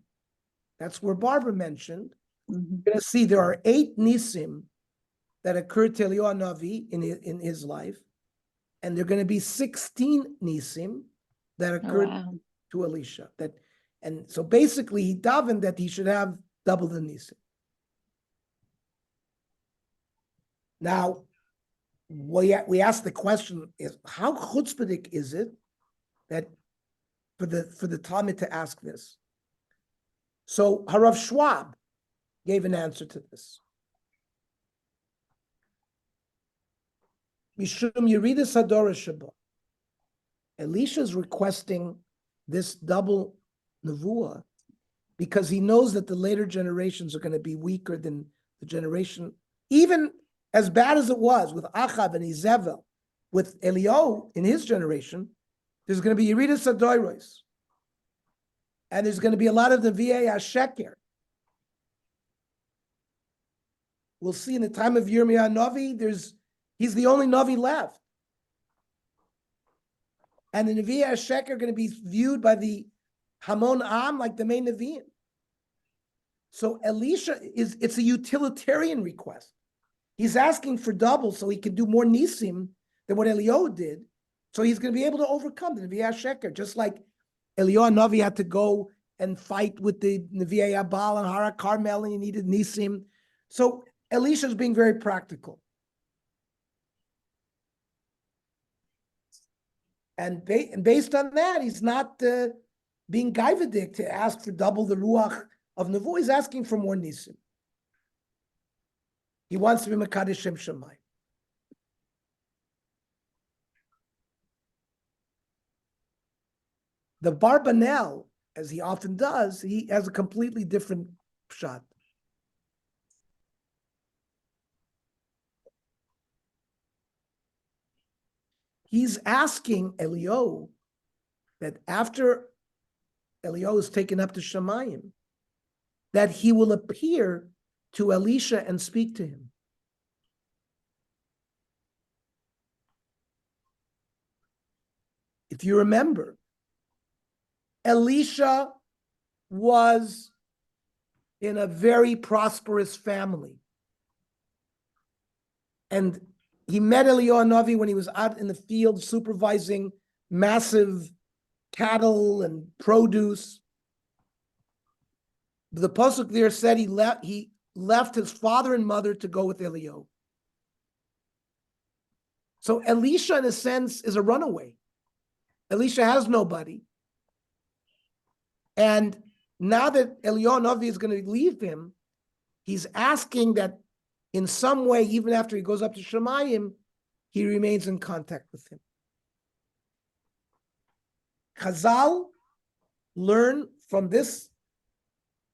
That's where Barbara mentioned. Mhm. You're going to see there are 8 nisim that occurred to Eliyahu Navi in his life, and there are going to be 16 nisim that Oh, occurred wow. to Elisha. And so basically, he davened that he should have double the nisim. Now, we ask the question: is how chutzpahdik is it that for the Talmud to ask this? So Harav Schwab gave an answer to this. Mishum Yeridas Hadorah Sheba. Elisha is requesting this double nevuah because he knows that the later generations are going to be weaker than the generation, even as bad as it was with Achab and Izevel, with Eliyahu in his generation. There's going to be Yeridas Hadoros, and there's going to be a lot of the Nevi'ei HaSheker. We'll see in the time of Yirmiyah Navi, he's the only Navi left. And the Nevi'ei HaSheker are going to be viewed by the Hamon Am like the main Nevi'im. So Elisha it's a utilitarian request. He's asking for double so he can do more nisim than what Eliyahu did. So he's going to be able to overcome the Nevi'ah Sheker, just like Eliyahu Navi had to go and fight with the Nevi'ah Baal and Hara Carmel, and he needed nisim. So Elisha's being very practical. And based on that, he's not being gaivadik to ask for double the ruach of Nevuah. He's asking for more nisim. He wants to be Mekadesh Shem Shammai. The Barbanel, as he often does, he has a completely different shot. He's asking Eliyahu that after Eliyahu is taken up to Shamayim, that he will appear to Elisha and speak to him. If you remember, Elisha was in a very prosperous family. And he met Eliyahu Navi when he was out in the field supervising massive cattle and produce. The pasuk there said he left his father and mother to go with Eliyahu. So Elisha, in a sense, is a runaway. Elisha has nobody. And now that Eliyahu Navi is going to leave him, he's asking that in some way, even after he goes up to Shemayim, he remains in contact with him. Chazal learn from this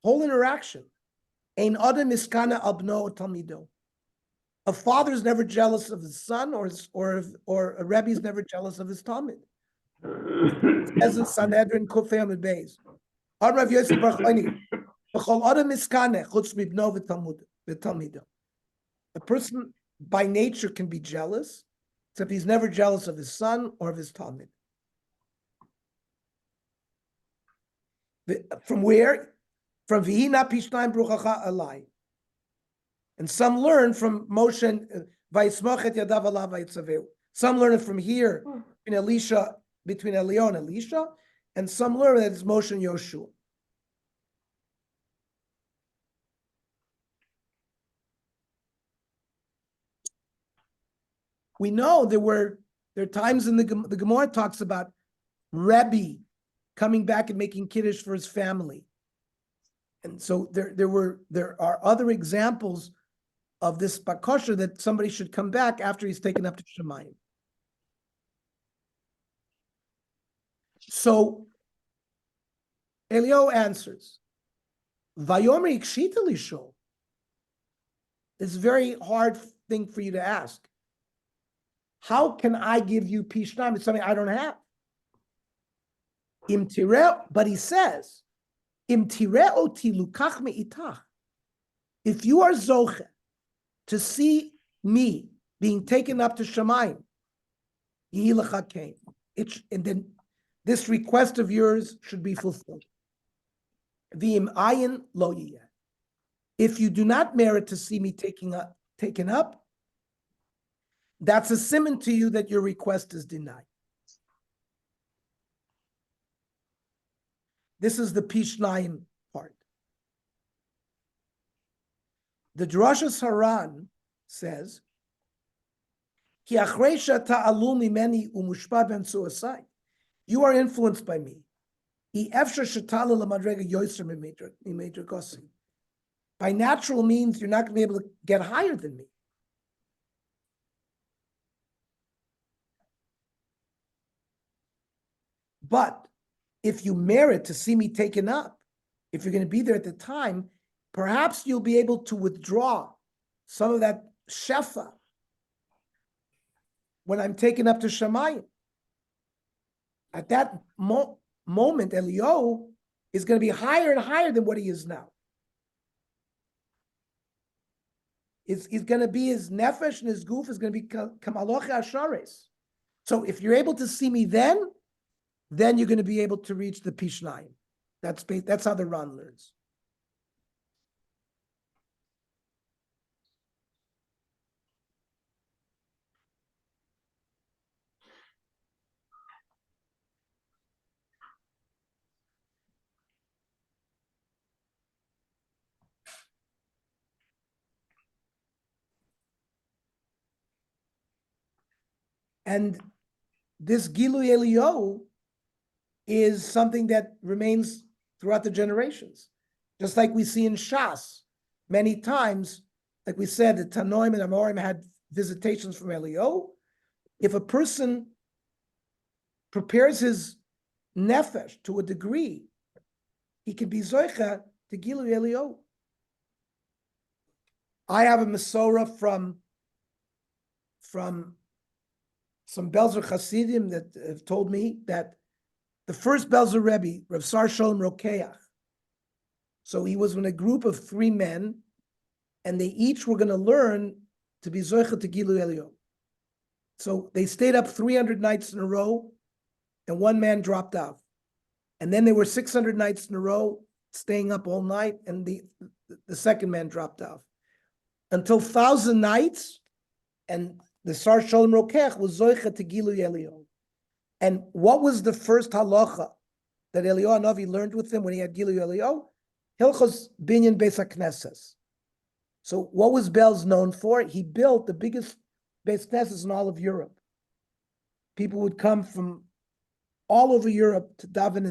whole interaction. Ein adam miskana abno talmido. A father is never jealous of his son, or a rebbe is never jealous of his talmid. As in Sanhedrin Kufay Amid Beis. Rav Yosef Bar Choni, b'chol adam miskane chutz mibno v'talmido. A person by nature can be jealous, except he's never jealous of his son or of his talmid. From where? From Vihina Pishnayim Bruchacha Alai. And some learn from Moshe and Vayismachet Yadav Alav Vayitzaveu. Some learn it from here between Eliyahu and Elisha, and some learn that it's Moshe and Yoshua. We know there are times in the Gemara talks about Rebbe coming back and making kiddush for his family. And so there are other examples of this bakosha that somebody should come back after he's taken up to Shemayim. So Eliyahu answers, Vayomer ikshita lisho. It's a very hard thing for you to ask. How can I give you pishnayim? It's something I don't have. Im tireh, but he says, Im tireh oti lukach me'itach. If you are zoche to see me being taken up to Shemayim, yehi lecha kein. And then this request of yours should be fulfilled. V'im ayin lo yiyeh. If you do not merit to see me taken up, that's a simon to you that your request is denied. This is the Pishnayim part. The Drashas Haran says, Ki achreisha ta'alu mimeni umushpa ben suasai. You are influenced by me. By natural means, you're not going to be able to get higher than me. But if you merit to see me taken up, if you're going to be there at the time, perhaps you'll be able to withdraw some of that shefa when I'm taken up to Shemayim. At that moment, Eliyahu is going to be higher and higher than what he is now. He's going to be, his nefesh and his goof is going to be kamaloche ashares. So if you're able to see me then you're going to be able to reach the Pishnayim. That's how the Ran learns. And this Gilui Eliyahu is something that remains throughout the generations. Just like we see in Shas, many times, like we said, the Tanoim and Amorim had visitations from Eliyahu. If a person prepares his nefesh to a degree, he can be Zoicha to Gilui Eliyahu. I have a Masorah from some Belzer Hasidim that have told me that the first Belzer Rebbe, Rav Sar Sholem Rokeach, so he was in a group of 3 men, and they each were going to learn to be Zoicha to Gilui Eliyahu. So they stayed up 300 nights in a row, and 1 man dropped off. And then they were 600 nights in a row, staying up all night, and the second man dropped off. Until 1,000 nights, and the Sar Sholem Rokeach was Zoicha to Gilui Eliyahu. And what was the first halacha that Eliyahu Navi learned with him when he had Gilui Eliyahu? Hilchos Binyan Beis HaKnesses. So what was Belz known for? He built the biggest Beis Knesses in all of Europe. People would come from all over Europe to daven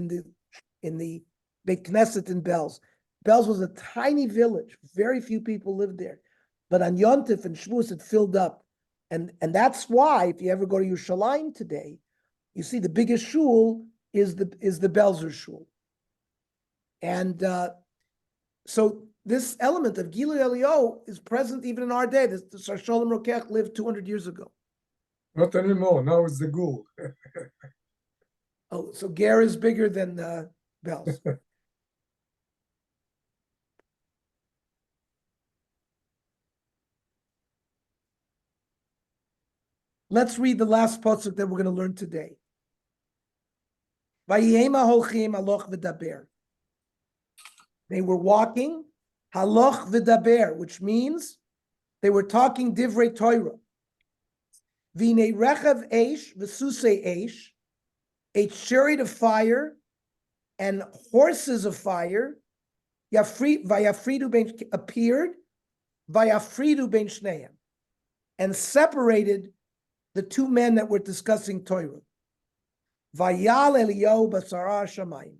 in the Beit Knesset in Belz. Belz was a tiny village. Very few people lived there. But on Yontif and Shavuos, it filled up. And that's why, if you ever go to Yerushalayim today, you see the biggest shul is the Belzer shul. And so this element of Gilui Eliyahu is present even in our day. The Sar Sholem Rokeach lived 200 years ago. Not anymore. Now it's the Gul. Oh, so Ger is bigger than Belz. Let's read the last pasuk that we're going to learn today. Vayihema holchim haloch v'daber. They were walking haloch v'daber, which means they were talking divrei Torah. V'nei rechav eish v'susei eish, a chariot of fire and horses of fire. Vayafridu ben appeared, vayafridu ben shneim, and separated the 2 men that were discussing Torah. Vayal Eliyahu basara shamayim,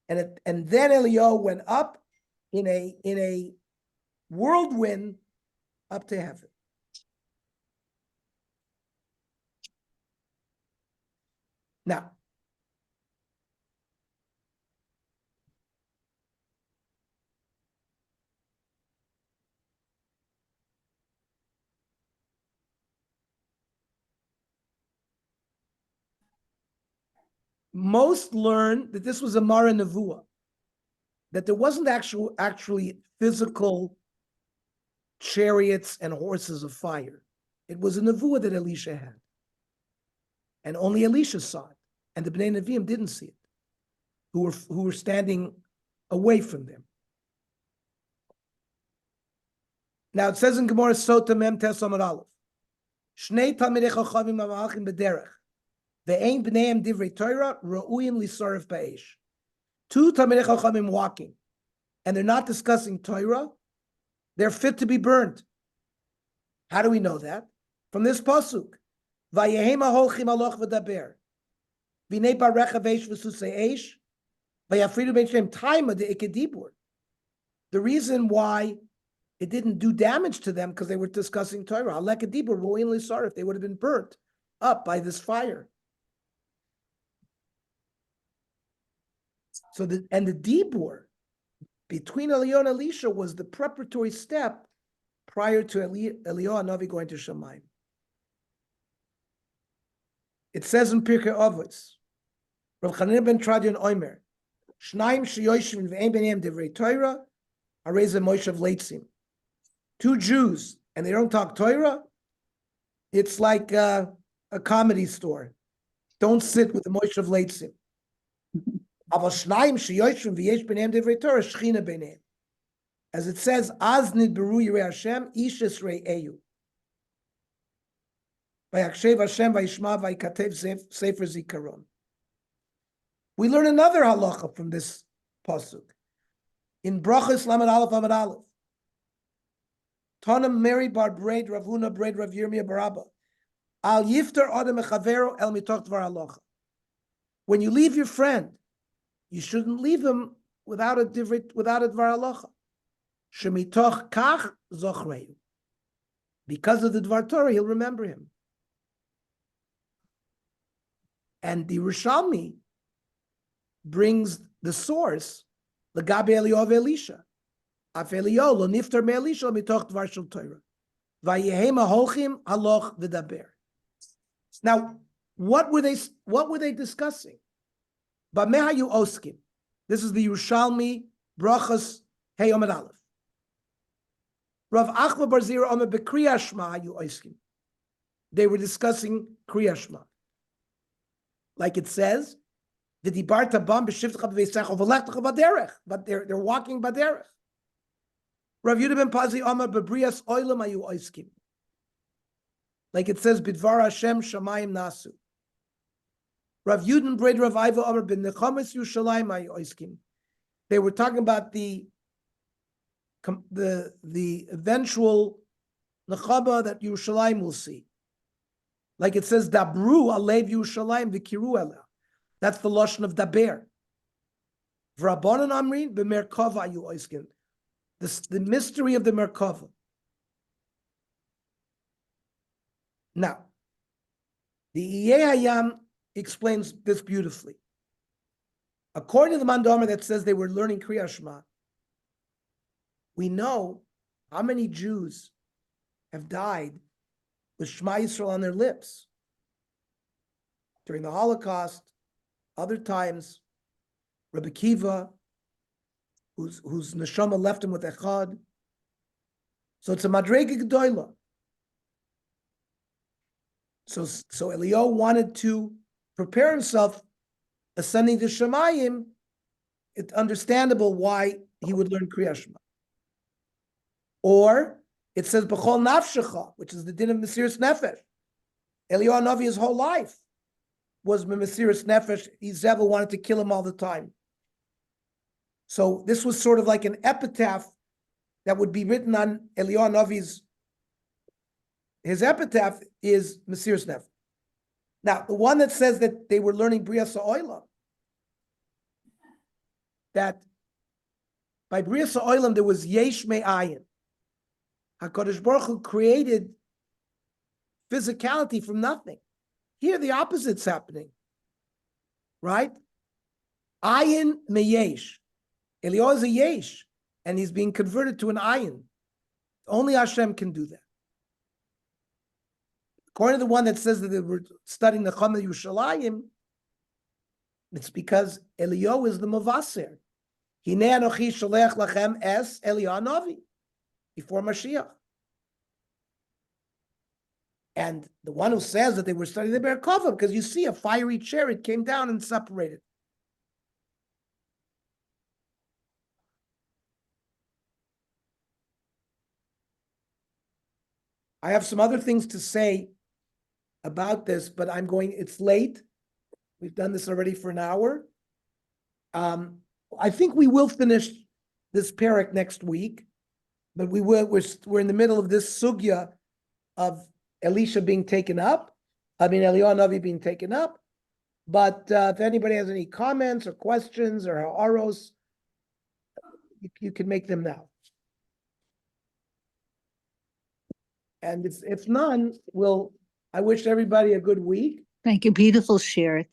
and then Eliyahu went up in a whirlwind up to heaven. Now, most learn that this was a Mara Nevuah, that there wasn't actually physical chariots and horses of fire. It was a Nevuah that Elisha had. And only Elisha saw it. And the Bnei Nevi'im didn't see it, who were standing away from them. Now it says in Gemara Sota Mem Tes Amud Aleph, Shnei Talmidei Chachamim Malachim B'derech, Ve'ein B'neihem Divrei Torah Ra'uyim Lisaref Ba'esh. 2 Talmidei Chachamim walking, and they're not discussing Torah, they're fit to be burned. How do we know that? From this pasuk, Vayehema holchim haloch v'daber, v'nei bar rechav eish v'susei eish, vayafridu ben shem taima de ikedibur. The reason why it didn't do damage to them because they were discussing Torah. Halekedibur ro'in lisarif, they would have been burnt up by this fire. So the dibur between Eliyahu and Elisha was the preparatory step prior to Eliyahu Navi going to Shamayim. It says in Pirkei Avos, Rav Chanina ben Tradion Omer, Shnaim sheyoshim v'ein b'neihem divrei Torah, harei ze moshav leitzim. 2 Jews, and they don't talk Torah, it's like a comedy store. Don't sit with the moshav leitzim. Aval shnaim sheyoshim v'yesh b'neihem divrei Torah, shchina b'neihem. As it says, Az nidberu yirei Hashem, ish esrei eyu. Vayakshev Hashem vayishma vayikatev sefer zikaron. We learn another halacha from this pasuk in Brachos Lamed Aleph Amud Aleph. Tanam Mary bar Braid Rav Huna Braid Rav Yirmiyah Barabba. Al yiftar adam echavero el mitoch dvar halacha. When you leave your friend, you shouldn't leave him without a dvar halacha. Shemitoch kach zochreu. Because of the dvar Torah, he'll remember him. And the Rishalmi brings the source, L'gabe Eliyahu Elisha. Af Eliyahu lo niftar me Elisha mitoch dvar shel Torah. Vayehem holchim haloch v'daber. Now, what were they discussing? Bamehayu oskim. This is the Yerushalmi Brachas Hey Amud Aleph. Rav Achma bar Zira Omer beKriya Shema hayu oskim. They were discussing Kriya Shema. Like it says, but they're walking baderech. Rav Yehuda ben Pazi Amar bebrias oilam hayu oskim. Like it says, bidvar Hashem shamayim nasu. Rav Yudin Bred Rav Iva Amar ben Nechamis Yushalayim hayu oskim. They were talking about the eventual nechama that Yerushalayim will see. Like it says, Dabru alev Yerushalayim v'kiru ela. That's the lashon of daber. V'rabbanan amrin b'merkava hayu oskim. The mystery of the Merkava. Now, the Iyeh Hayam explains this beautifully. According to the Mandomer that says they were learning Kriya Shema, we know how many Jews have died with Shema Yisrael on their lips. During the Holocaust, other times, Rabbi Kiva, whose neshama left him with echad. So it's a madrega gedola. So Eliyahu wanted to prepare himself ascending to Shemayim. It's understandable why he would learn Kriya Shema. Or it says b'chol nafshecha, which is the din of Mesiras Nefesh. Eliyahu Navi, his whole life was Mesiras Nefesh. Izebel wanted to kill him all the time. So this was sort of like an epitaph that would be written on Eliyahu Navi's. His epitaph is Mesiras Nefesh. Now, the one that says that they were learning Brias Ha'olam, that by Brias Ha'olam there was Yesh Me'ayin. HaKadosh Baruch Hu created physicality from nothing. Here the opposite's happening, right? Ayin Me'yesh. Eliyahu is a yesh, and he's being converted to an ayin. Only Hashem can do that. According to the one that says that they were studying the Chama Yerushalayim, it's because Eliyahu is the Mavaser. Hinei anochi sholech lachem es Eliyahu Navi, before Mashiach. And the one who says that they were studying the Ber Kova, because you see a fiery chariot came down and separated. I have some other things to say about this, but it's late. We've done this already for an hour. I think we will finish this parak next week, but we're in the middle of this sugya of Elisha being taken up. Eliyahu Navi being taken up. But if anybody has any comments or questions or ha'aros, you can make them now. And if none, I wish everybody a good week. Thank you. Beautiful share.